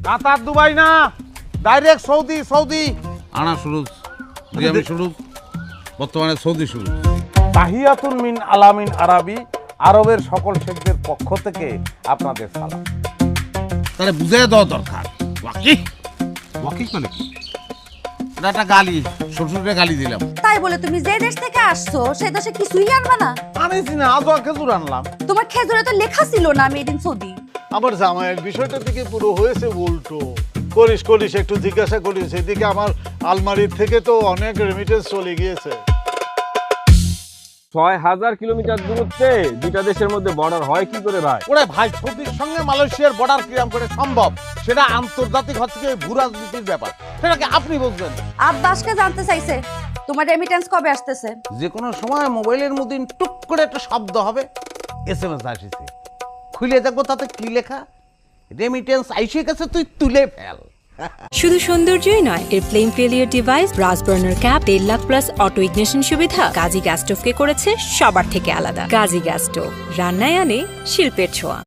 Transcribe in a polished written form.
কাতার Dubai না, direct Saudi. Saudi আনা শুরু, রিয়ামি শুরু, বর্তমানে সৌদি শুরু। তাহিয়াতুন মিন আলামিন আরবি, আরবের সকল শেখদের পক্ষ থেকে আপনাদের সালাম। তাহলে বুঝিয়ে দেওয়া দরকার। ওয়াকি ওয়াকি মানে কি? এটা একটা গালি, শ্বশুরকে গালি দিলাম। তাই বলে তুমি যে দেশ থেকে আসছো সেই দেশে কিছুই আনবা না? আনিছি না, আজও খেজুর আনলাম। তোমার খেজুরে তো লেখা ছিল না মেড ইন সৌদি। আমার জামাইয়ের বিষয়টা থেকে পুরো হয়েছে উল্টো। করিস করিস একটু জিজ্ঞাসা করিস, এদিকে আমার আলমারির থেকে তো অনেক রেমিটেন্স চলে গিয়েছে। ৬,০০০ কিলোমিটার দূরত্বে দুইটা দেশের মধ্যে বর্ডার হয় কি করে ভাই? ওরে ভাই, সৌদির সঙ্গে মালয়েশিয়ার বর্ডার কিরাম করে সম্ভব? সেটা আন্তর্জাতিক হচ্ছে কি ভূ রাজনীতির ব্যাপার, সেটাকে আপনি বুঝবেন। আব্বাসকে জানতে চাইছে তোমার রেমিটেন্স কবে আসতেছে। যে কোনো সময় মোবাইলের মধ্যে টুক করে একটা শব্দ হবে, SMS আসিছে, খুলে দেখবো তাতে কি লেখা, রেমিটেন্স আইসে গেছে, তুই তুলে ফেল। শুধু সৌন্দর্যই নয়, এর flame failure device, brass burner cap, 1.5 lakh plus auto ignition সুবিধা কাজী গ্যাস স্টোভকে করেছে সবার থেকে আলাদা। কাজী গ্যাস স্টোভ রান্নায় আনে শিল্পের ছোঁয়া।